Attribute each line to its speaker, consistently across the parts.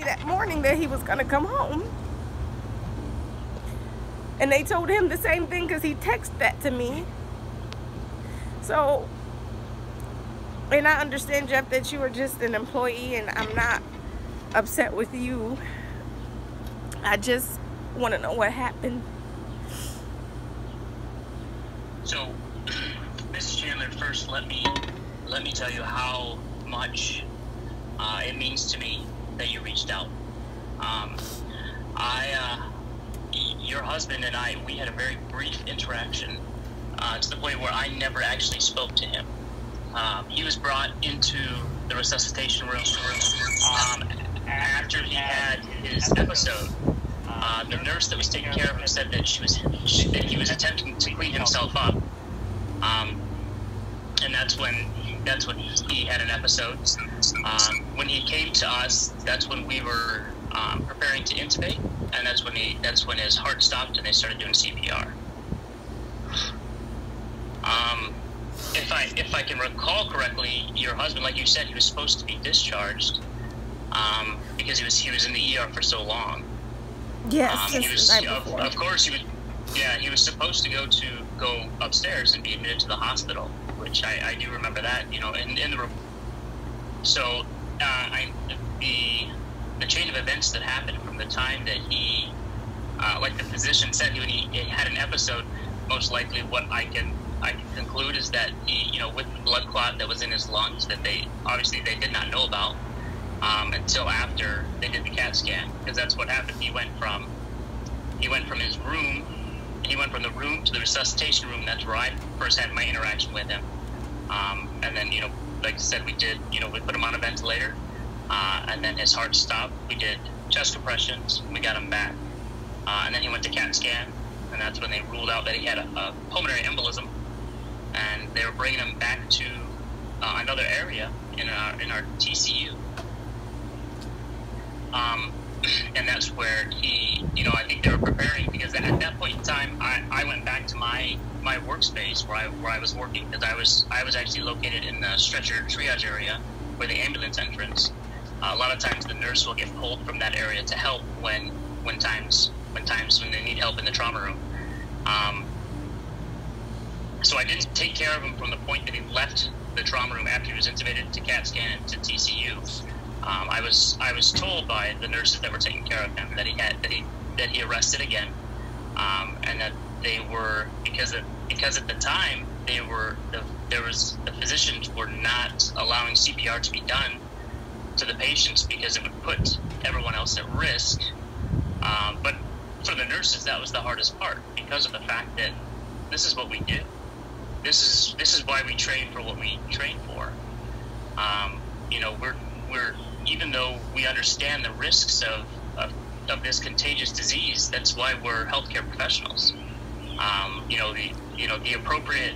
Speaker 1: that morning that he was going to come home. And they told him the same thing because he texted that to me. So, and I understand, Jeff, that you are just an employee and I'm not upset with you. I just want to know what happened.
Speaker 2: So, Mrs. Chandler, first let me tell you how much it means to me that you reached out. Your husband and I, we had a very brief interaction to the point where I never actually spoke to him. He was brought into the resuscitation room after he had his episode. The nurse that was taking care of him said that he was attempting to clean himself up, and that's when he had an episode. When he came to us, that's when we were preparing to intubate, and that's when his heart stopped and they started doing CPR. If I can recall correctly, your husband, like you said, he was supposed to be discharged because he was in the ER for so long.
Speaker 1: Yes,
Speaker 2: of course he was. Yeah, he was supposed to go upstairs and be admitted to the hospital, which I do remember that. You know, in the room. So the chain of events that happened from the time that he, like the physician said, when he had an episode, most likely what I can conclude is that he, you know, with the blood clot that was in his lungs that they did not know about until after they did the CAT scan, because that's what happened. He went from his room, he went from the room to the resuscitation room. That's where I first had my interaction with him. And then, you know, like I said, we put him on a ventilator, and then his heart stopped. We did chest compressions. We got him back, and then he went to CAT scan, and that's when they ruled out that he had a pulmonary embolism, and they were bringing him back to another area in our TCU. And that's where he, you know, I think they were preparing, because at that point in time, I went back to my workspace where I was working, because I was actually located in the stretcher triage area where the ambulance entrance. A lot of times the nurse will get pulled from that area to help when they need help in the trauma room. So I didn't take care of him from the point that he left the trauma room after he was intubated to CAT scan and to TCU. I was told by the nurses that were taking care of him that he arrested again, and that they were because at the time the physicians were not allowing CPR to be done to the patients because it would put everyone else at risk. But for the nurses, that was the hardest part, because of the fact that this is what we do. This is why we train for what we train for. You know, we're even though we understand the risks of this contagious disease, that's why we're healthcare professionals. The appropriate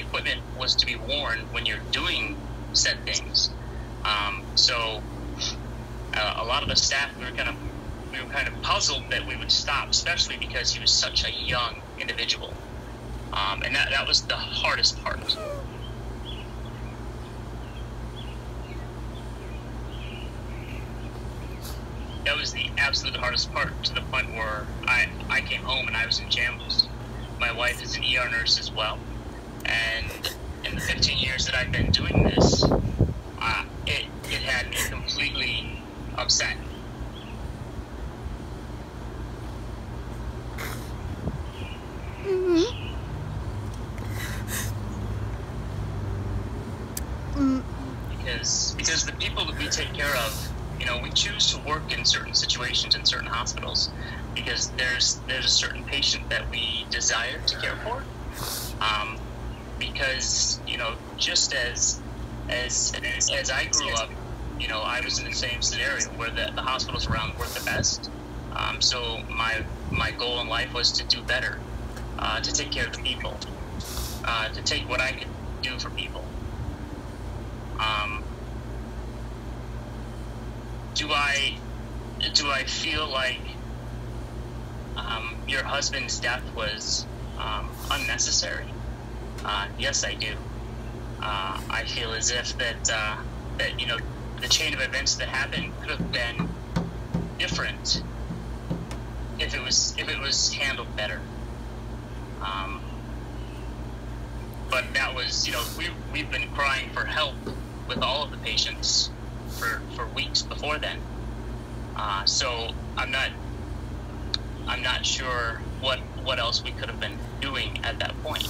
Speaker 2: equipment was to be worn when you're doing said things. So a lot of the staff, we were kind of puzzled that we would stop, especially because he was such a young individual. And that was the hardest part. That was the absolute hardest part, to the point where I came home and I was in shambles. My wife is an ER nurse as well, and in the 15 years that I've been doing this, it had me completely upset. Because the people that we take care of, you know, we choose to work in certain situations in certain hospitals because there's a certain patient that we desire to care for. Because, you know, just as I grew up, you know, I was in the same scenario where the hospitals around weren't the best. So my goal in life was to do better, to take care of the people, to take what I could do for people. Do I feel like your husband's death was unnecessary? Yes, I do. I feel as if that you know, the chain of events that happened could have been different if it was handled better. But that was, we've been crying for help with all of the patients for weeks before then. So I'm not sure what else we could have been doing at that point.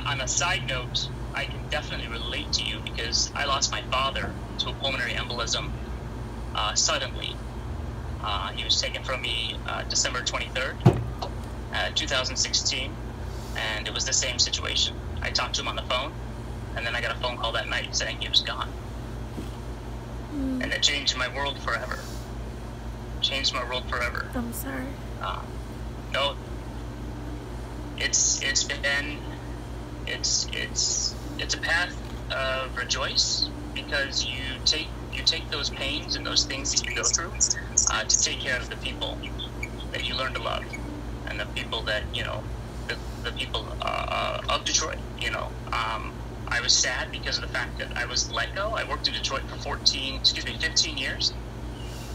Speaker 2: On a side note, I can definitely relate to you because I lost my father to a pulmonary embolism suddenly. He was taken from me December 23rd, 2016, and it was the same situation. I talked to him on the phone, and then I got a phone call that night saying he was gone. And it changed my world forever. Changed my world forever.
Speaker 1: I'm sorry.
Speaker 2: No, it's a path of rejoice because you take those pains and those things that you go through to take care of the people that you learn to love and the people that the people of Detroit. I was sad because of the fact that I was let go. I worked in Detroit for 15 years,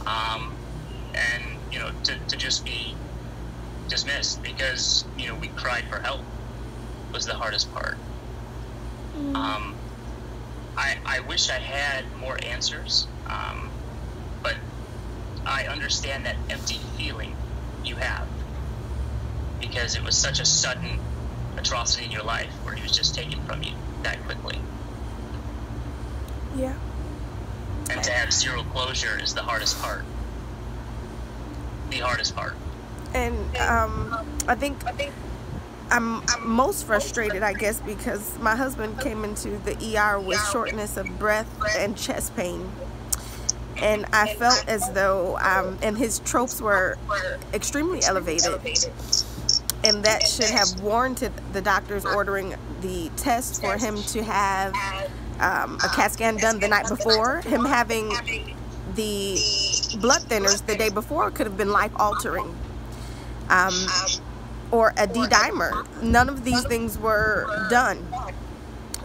Speaker 2: and to just be dismissed because we cried for help was the hardest part. I wish I had more answers, but I understand that empty feeling you have because it was such a sudden atrocity in your life where he was just taken from you that quickly.
Speaker 1: Yeah.
Speaker 2: And to have zero closure is the hardest part. The hardest part.
Speaker 1: And I think I'm most frustrated, I guess, because my husband came into the ER with shortness of breath and chest pain. And I felt as though, and his tropes were extremely elevated. And that should have warranted the doctors ordering the test for him to have a CAT scan done the night before. Him having the blood thinners the day before could have been life-altering. Or a D-dimer. None of these things were done.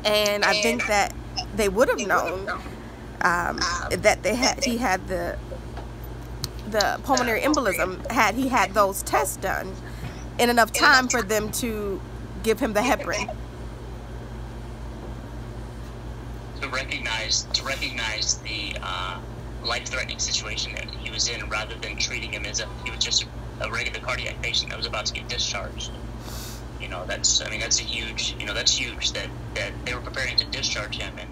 Speaker 1: And I think that they would have known that he had the pulmonary embolism had he had those tests done in enough time for them to give him the heparin.
Speaker 2: To recognize the life-threatening situation that he was in, rather than treating him as if he was just a regular cardiac patient that was about to get discharged. That's huge. That's huge that they were preparing to discharge him, and